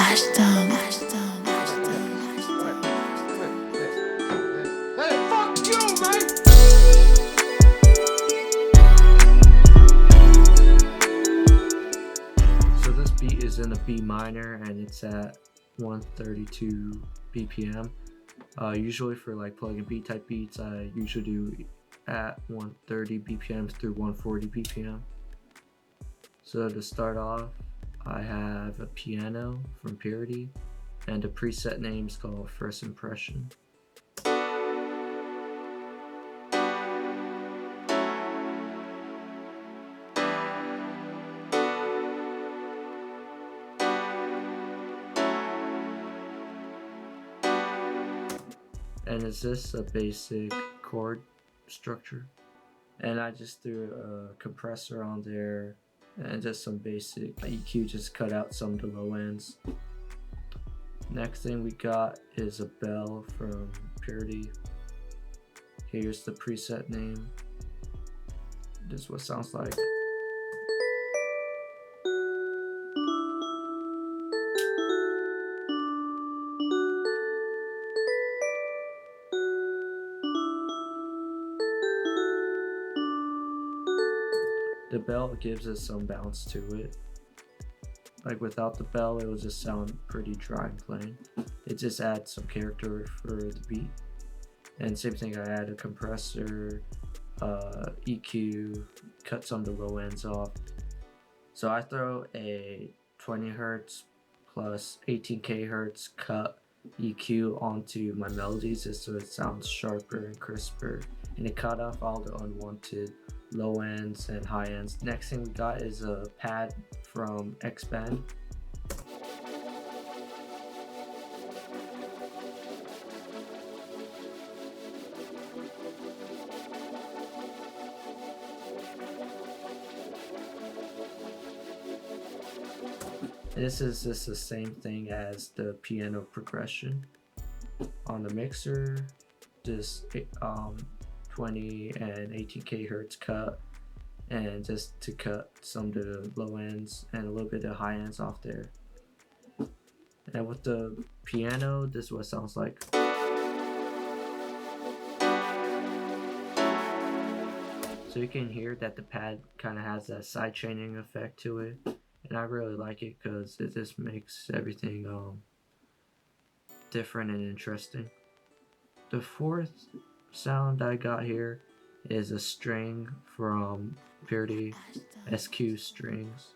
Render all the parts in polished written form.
Axhton. Hey, fuck you, man! So this beat is in a B minor and it's at 132 BPM. Usually for like Pluggnb type beats, I usually do at 130 BPM through 140 BPM. So to start off, I have a piano from Purity and a preset name is called First Impression. And it's just a basic chord structure. And I just threw a compressor on there and just some basic EQ, just cut out some of the low ends. Next thing we got is a bell from Purity. Here's the preset name. This is what it sounds like. The bell gives us some bounce to it. Like without the bell, it will just sound pretty dry and plain. It just adds some character for the beat. And same thing, I add a compressor, EQ, cut some of the low ends off. So I throw a 20 Hz plus 18K Hertz cut EQ onto my melodies just so it sounds sharper and crisper. And it cut off all the unwanted low ends and high ends. Next thing we got is a pad from Xband. This is just the same thing as the piano progression. On the mixer, just 20 and 18K Hertz cut, and just to cut some of the low ends and a little bit of high ends off there. And with the piano, this is what it sounds like. So you can hear that the pad kind of has that side chaining effect to it, and I really like it because it just makes everything different and interesting. The fourth sound I got here is a string from Purity SQ strings.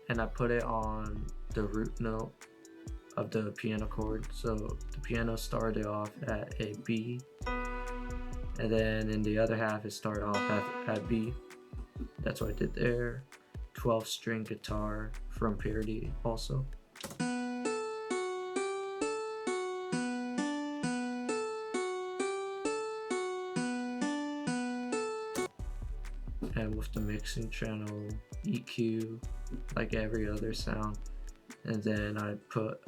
And I put it on the root note of the piano chord. So the piano started off at a B, and then in the other half it started off at B. That's what I did there. 12 string guitar from Purity also. And with the mixing channel, EQ, like every other sound. And then I put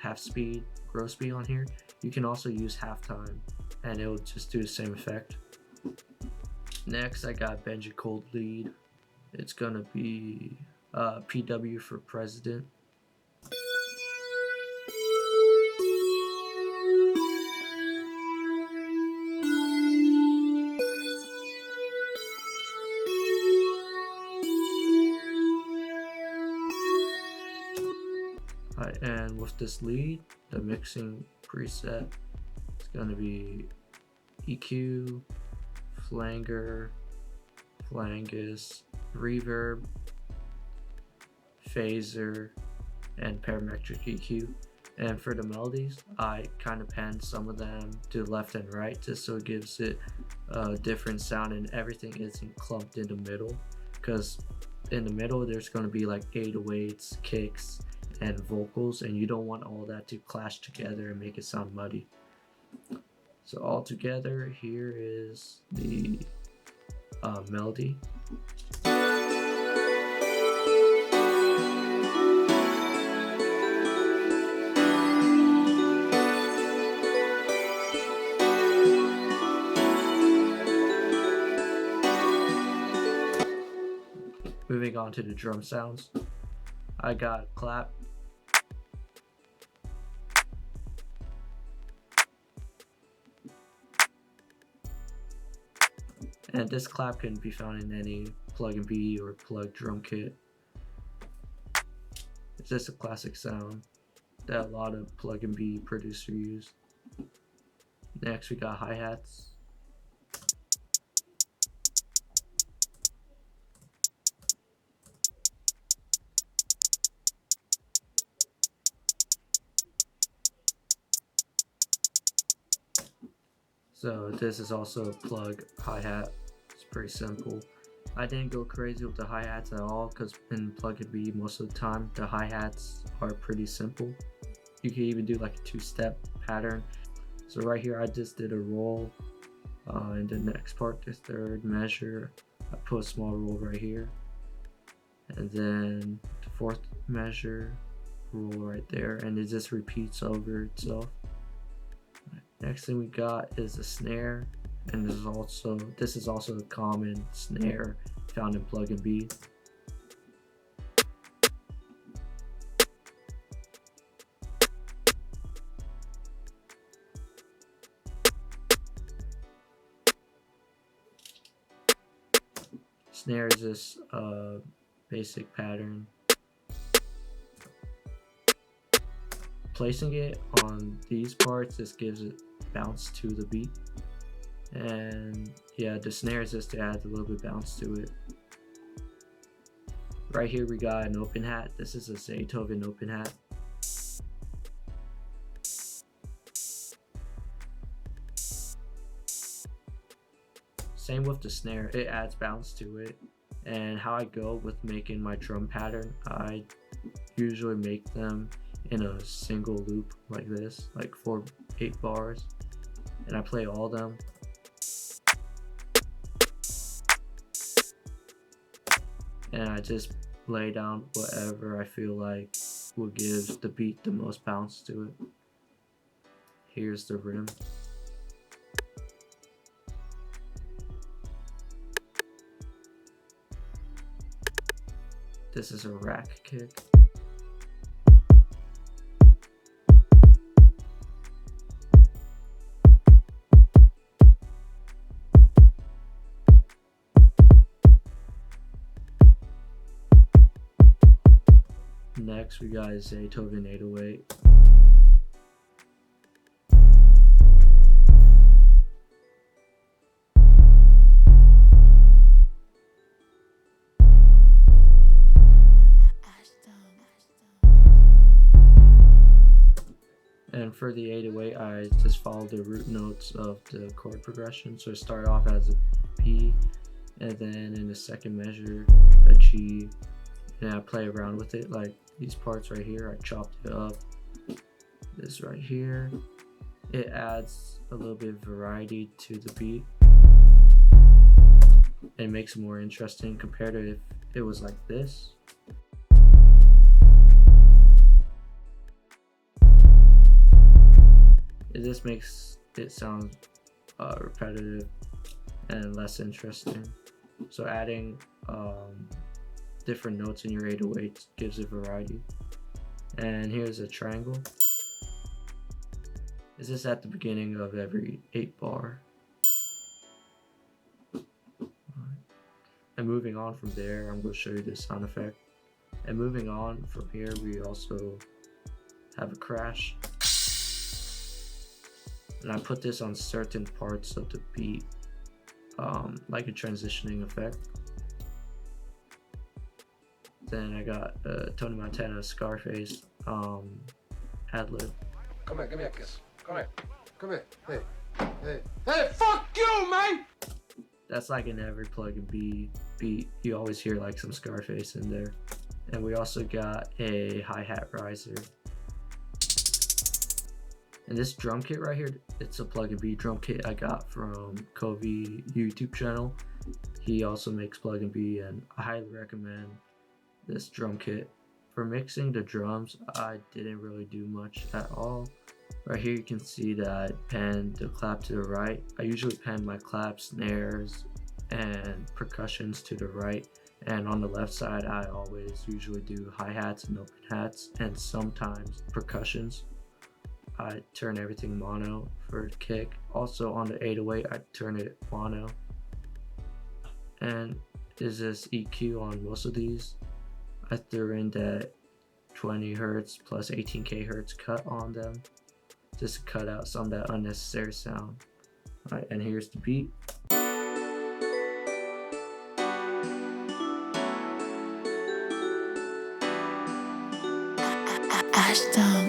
half speed, gross speed on here. You can also use halftime and it will just do the same effect. Next I got Benji Cold lead. It's gonna be PW for president. And with this lead, the mixing preset is gonna be EQ, flanger, flangus, reverb, phaser, and parametric EQ. And for the melodies, I kind of pan some of them to left and right just so it gives it a different sound and everything isn't clumped in the middle, because in the middle there's going to be like 808s, kicks, and vocals, and you don't want all that to clash together and make it sound muddy. So all together, here is the melody. on to the drum sounds. I got clap, and this clap can be found in any Pluggnb or plug drum kit. It's just a classic sound that a lot of Pluggnb producers use. Next we got hi-hats. So this is also a plug hi-hat. It's pretty simple. I didn't go crazy with the hi-hats at all because in Pluggnb most of the time the hi-hats are pretty simple. You can even do like a two-step pattern. So right here I just did a roll. In the next part, the third measure, I put a small roll right here. And then the fourth measure, roll right there, and it just repeats over itself. Next thing we got is a snare, and this is also a common snare found in Pluggnb. Snare is this basic pattern. Placing it on these parts just gives it bounce to the beat, and yeah, the snare is just to add a little bit bounce to it. Right here we got an open hat. This is a Beethoven open hat. Same with the snare, it adds bounce to it. And how I go with making my drum pattern, I usually make them in a single loop like this, like 8 bars, and I play all of them. And I just lay down whatever I feel like will give the beat the most bounce to it. Here's the rim. This is a rack kick. Next we got a Beethoven 808. And for the 808, I just follow the root notes of the chord progression. So I start off as a P, and then in the second measure, a G, and I play around with it. Like these parts right here, I chopped it up. This right here, it adds a little bit of variety to the beat. It makes it more interesting compared to if it was like this. It just makes it sound repetitive and less interesting. So adding different notes in your 808 gives it variety. And here's a triangle. Is this at the beginning of every 8 bar? And moving on from there, I'm going to show you the sound effect. And moving on from here, we also have a crash. And I put this on certain parts of the beat, like a transitioning effect. Then I got Tony Montana Scarface ad-lib. Come here, give me a kiss. Come here. Come here. Hey. Hey. Hey, fuck you, man! That's like in every Pluggnb beat. You always hear like some Scarface in there. And we also got a hi-hat riser. And this drum kit right here, it's a Pluggnb drum kit I got from Khovy YouTube channel. He also makes Pluggnb, and I highly recommend this drum kit. For mixing the drums, I didn't really do much at all. Right here you can see that I panned the clap to the right. I usually pan my clap, snares, and percussions to the right And on the left side, I always usually do hi-hats and open hats and sometimes percussions. I turn everything mono for the kick. Also on the 808, I turn it mono. And is this EQ on most of these? I threw in that 20 Hz plus 18K Hz cut on them, just to cut out some of that unnecessary sound. Alright, and here's the beat. Axhton.